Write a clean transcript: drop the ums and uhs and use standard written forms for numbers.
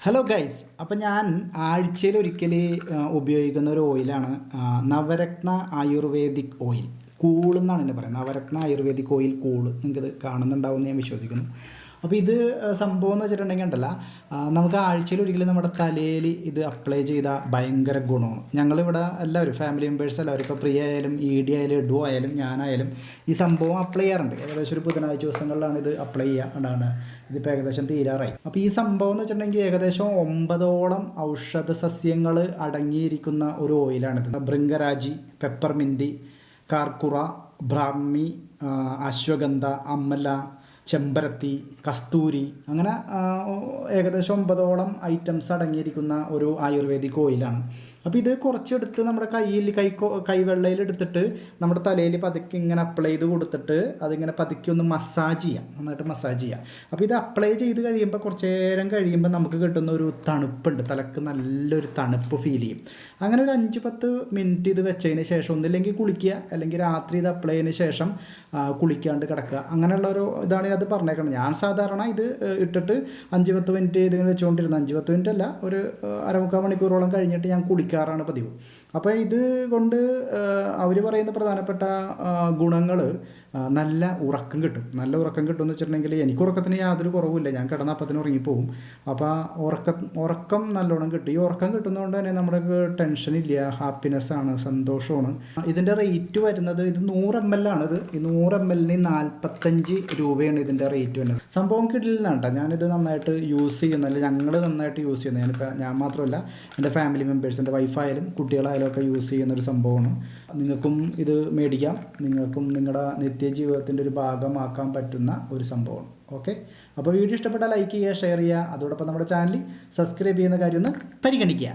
Hello guys, അപ്പം ഞാൻ ആഴ്ചയിലൊരിക്കൽ ഉപയോഗിക്കുന്ന ഒരു ഓയിലാണ് നവരത്ന ആയുർവേദിക് ഓയിൽ. കൂൾ എന്നാണ് എന്നെ പറയുന്നത്. Navratna ayurvedic oil cool. നിങ്ങൾക്കിത് കാണുന്നുണ്ടാവും എന്ന് ഞാൻ വിശ്വസിക്കുന്നു. അപ്പോൾ ഇത് സംഭവം എന്ന് വെച്ചിട്ടുണ്ടെങ്കിൽ ഉണ്ടല്ല, നമുക്ക് ആഴ്ചയിലൊരിക്കലും നമ്മുടെ തലയിൽ ഇത് അപ്ലൈ ചെയ്താൽ ഭയങ്കര ഗുണമാണ്. ഞങ്ങളിവിടെ എല്ലാവരും ഫാമിലി മെമ്പേഴ്സ് എല്ലാവരും, ഇപ്പോൾ പ്രിയ ആയാലും ED ആയാലും എഡു ആയാലും ഞാനായാലും ഈ സംഭവം അപ്ലൈ ചെയ്യാറുണ്ട്. ഏകദേശം ഒരു ബുധനാഴ്ച ദിവസങ്ങളിലാണ് ഇത് അപ്ലൈ ചെയ്യാറുണ്ടാണ്. ഇതിപ്പോൾ ഏകദേശം തീരാറായി. അപ്പോൾ ഈ സംഭവം എന്ന് വെച്ചിട്ടുണ്ടെങ്കിൽ ഏകദേശം 9ഓളം ഔഷധ സസ്യങ്ങൾ അടങ്ങിയിരിക്കുന്ന ഒരു ഓയിലാണിത്. ഭൃംഗരാജി, പെപ്പർമിൻറ്റ്, കാർക്കുറ, ബ്രാഹ്മി, അശ്വഗന്ധ, അമ്മല, ചെമ്പരത്തി, കസ്തൂരി, അങ്ങനെ ഏകദേശം 9ഓളം ഐറ്റംസ് അടങ്ങിയിരിക്കുന്ന ഒരു ആയുർവേദിക് ഓയിലാണ്. അപ്പോൾ ഇത് കുറച്ചെടുത്ത് നമ്മുടെ കൈവെള്ളയിൽ എടുത്തിട്ട് നമ്മുടെ തലയിൽ പതുക്കെ ഇങ്ങനെ അപ്ലൈ ചെയ്ത് കൊടുത്തിട്ട് അതിങ്ങനെ പതുക്കെ ഒന്ന് മസാജ് ചെയ്യാം, നന്നായിട്ട് മസാജ് ചെയ്യാം. അപ്പോൾ ഇത് അപ്ലൈ ചെയ്ത് കഴിയുമ്പോൾ കുറച്ച് നേരം കഴിയുമ്പോൾ നമുക്ക് കിട്ടുന്ന ഒരു തണുപ്പുണ്ട്, തലക്ക് നല്ലൊരു തണുപ്പ് ഫീൽ ചെയ്യും. അങ്ങനെ ഒരു 5-10 മിനിറ്റ് ഇത് വെച്ചതിന് ശേഷം ഒന്നില്ലെങ്കിൽ കുളിക്കുക, അല്ലെങ്കിൽ രാത്രി ഇത് അപ്ലൈ ചെയ്തതിന് ശേഷം കുളിക്കാണ്ട് കിടക്കുക. അങ്ങനെയുള്ള ഒരു ഇതാണ് അത് പറഞ്ഞേക്കണം. ഞാൻ സാധാരണ ഇത് ഇട്ടിട്ട് 5-10 മിനിറ്റ് ഇതിങ്ങനെ വെച്ചുകൊണ്ടിരുന്നത്. 5-10 മിനിറ്റ് അല്ല, ഒരു അരമുക്കാൽ മണിക്കൂറോളം കഴിഞ്ഞിട്ട് ഞാൻ കുളിക്കാറാണ് പതിവ്. അപ്പോൾ ഇത് കൊണ്ട് അവർ പറയുന്ന പ്രധാനപ്പെട്ട ഗുണങ്ങൾ നല്ല ഉറക്കം കിട്ടും. നല്ല ഉറക്കം കിട്ടും എന്ന് വെച്ചിട്ടുണ്ടെങ്കിൽ എനിക്ക് ഉറക്കത്തിന് യാതൊരു കുറവുമില്ല. ഞാൻ കിടന്ന അപ്പത്തിന് ഉറങ്ങിപ്പോവും. അപ്പോൾ ഉറക്കം നല്ലോണം കിട്ടും. ഈ ഉറക്കം കിട്ടുന്നതുകൊണ്ട് തന്നെ നമുക്ക് ടെൻഷനില്ല, ഹാപ്പിനെസ്സാണ്, സന്തോഷമാണ്. ഇതിൻ്റെ റേറ്റ് വരുന്നത്, ഇത് 100 ml ആണിത്. ഈ 100 ml 45 രൂപയാണ് ഇതിൻ്റെ റേറ്റ് വരുന്നത്. സംഭവം കിട്ടില്ലാണ് കേട്ടോ. ഞാനിത് നന്നായിട്ട് യൂസ് ചെയ്യുന്നതല്ല, ഞങ്ങൾ നന്നായിട്ട് യൂസ് ചെയ്യുന്നത്. ഞാൻ മാത്രമല്ല, എൻ്റെ ഫാമിലി മെമ്പേഴ്സ്, എൻ്റെ വൈഫായാലും കുട്ടികളായാലും ഒക്കെ യൂസ് ചെയ്യുന്നൊരു സംഭവമാണ്. നിങ്ങൾക്കും ഇത് മേടിക്കാം. നിങ്ങൾക്കും നിങ്ങളുടെ നിത്യജീവിതത്തിൻ്റെ ഒരു ഭാഗമാക്കാൻ പറ്റുന്ന ഒരു സംഭവമാണ്. ഓക്കെ, അപ്പോൾ വീഡിയോ ഇഷ്ടപ്പെട്ടാൽ ലൈക്ക് ചെയ്യുക, ഷെയർ ചെയ്യുക. അതോടൊപ്പം നമ്മുടെ ചാനൽ സബ്സ്ക്രൈബ് ചെയ്യുന്ന കാര്യം ഒന്ന് പരിഗണിക്കുക.